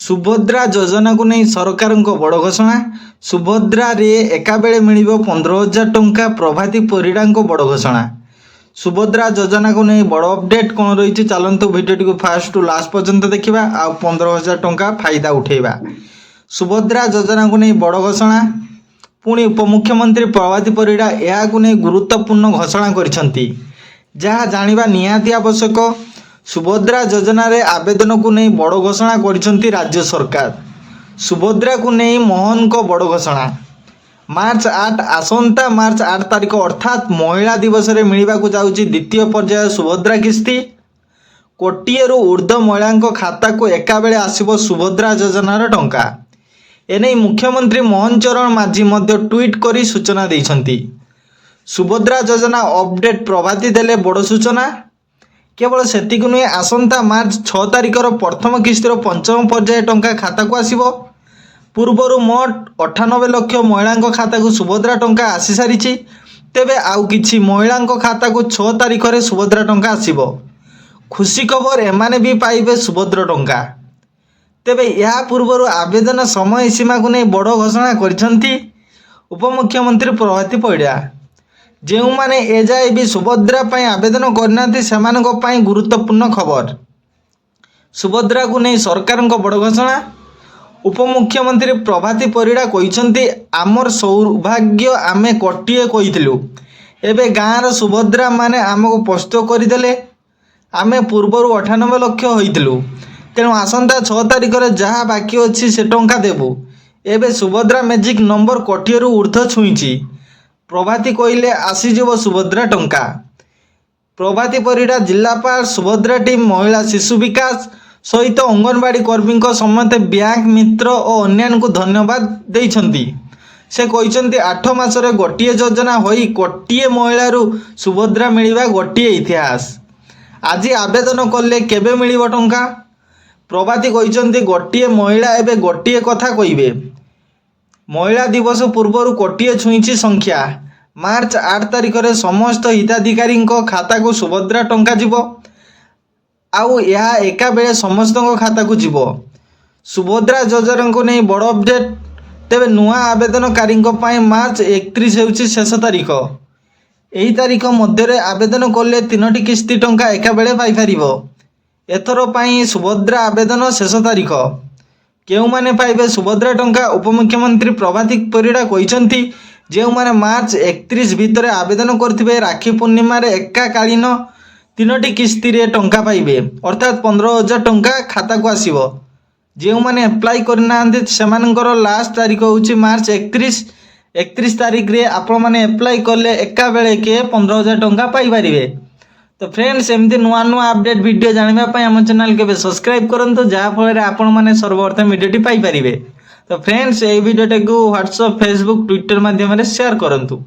सुभद्रा योजना को नहीं सरकार बड़ घोषणा। सुभद्रा रे एका बेले मिल 15,000 टंका। प्रभाती परिड़ा बड़ घोषणा। सुभद्रा योजना को नहीं बड़ अपडेट कौन रही चलतु भिडियो को फास्ट टू लास्ट पर्यंत देखा आ 15,000 टंका फायदा उठेबा। सुभद्रा योजना को नहीं बड़ घोषणा। पुणी उपमुख्यमंत्री प्रभाती परिड़ा यह नहीं गुरुत्वपूर्ण घोषणा करिसेंती जहाँ जानिबा निहाती आवश्यक। सुभद्रा योजना रे आवेदन को नहीं बड़ घोषणा करिसेंती राज्य सरकार। सुभद्रा को नहीं मोहन को बड़ घोषणा। मार्च 8 आसंता मार्च 8 तारीख अर्थात महिला दिवस रे मिलवा को जाउची द्वितीय पर्याय सुभद्रा किस्ती। कोटिए रु ऊर्ध्व महिला खाता को एका बेले आसीबो सुभद्रा योजनार टंका। एने मुख्यमंत्री मोहन चरण माझी मध्य ट्वीट करी सूचना देइछंती। सुभद्रा योजना अपडेट प्रभाती देले बड़ सूचना। केवल सेतिक नुहे आसंता मार्च 6 तारिखर प्रथम किस्तिर पंचम पर्याय टंका खाता को आसीबो। पूर्वर मोट 98 लाख महिला खाता को सुभद्रा टंका आसी सारी। तेबे आउ किछि महिला खाता को 6 तारिख रे सुभद्रा टंका आसीबो। खुशी खबर एमाने भी पाइबे सुभद्रा टंका। तेबे यह पूर्वर आवेदन समय सीमा को नहीं बड़ घोषणा करिसेंती उपमुख्यमंत्री प्रभाती परिड़ा। जो माने एजाए भी सुभद्रा पाई आवेदन करना सेमानक पाई गुरुत्वपूर्ण खबर। सुभद्रा को नहीं सरकार बड़ घोषणा। उपमुख्यमंत्री प्रभाती परिड़ा कहिसेंती आमर सौभाग्य आमे कोटिए कहिथिलु एबे गाँर सुभद्रा माने आमको प्रस्तुत करदेले। आमे पूर्वर 98 लाख होइथिलु तेणु आसंता 6 तारिख रे जहाँ बाकी अच्छी से टंका देबु। एबे सुभद्रा मैजिक नंबर कोटिए रु ऊर्ध्व छुईची। प्रभाती कहले आसीजिव सुभद्रा टंका। प्रभाती परिड़ा जिलापाल सुभद्रा टीम महिला शिशु विकास सहित अंगनवाड़ी कर्मी समेत बैंक मित्र और अन्य को धन्यवाद देइछंती। से कहते 8 मासरे गोटिए योजना होई कोटिए महिलारू सुभद्रा मिलवा गोटिए इतिहास। आज आवेदन कले केबे मिलिबो टंका। प्रभाती कहते गोटिए महिला एबे गोटिए कथा कहिबे। महिला दिवस पूर्व कोटिए छुईची संख्या। मार्च 8 तारिख रे समस्त हिताधिकारी खाता को सुभद्रा टंका जीवो। आउ यह एका बेले समस्त खाता को जीवो। सुभद्रा योजना को नहीं बड़ अपडेट। तेबे नुआ आवेदनकारी मार्च 31 होउची शेष तारीख। एही तारीख मध्य आवेदन कले 3टी किस्ती टंका एका बेले पाई परिबो। एथर पाई सुभद्रा आवेदन शेष तारीख। केउ माने पाइबे सुभद्रा टंका। उपमुख्यमंत्री प्रभाती परिड़ा कहिसेंती जेउ माने मार्च 31 भितर आवेदन करथिबे राखी पूर्णिमा रे एकाकालीन 3टी किस्ती रे टंका पाइबे अर्थात 15,000 टंका खाता को आसीबो। जेउ माने अप्लाई करनांते सेमानकर लास्ट तारीख होउची मार्च 31 तारीख रे आपण माने अप्लाई करले एका बेले के 15,000 टंका पाई परिबे। तो फ्रेंड्स एमती नुआ नुआ अपडेट वीडियो जानवाई आम चैनल के सब्सक्राइब करंतु जहाँ फल आपण मैंने सर्वप्रथम वीडियोटी पाई परिबे। तो फ्रेंड्स ये वीडियोटा को व्हाट्सएप फेसबुक ट्विटर माध्यम शेयर करंतु।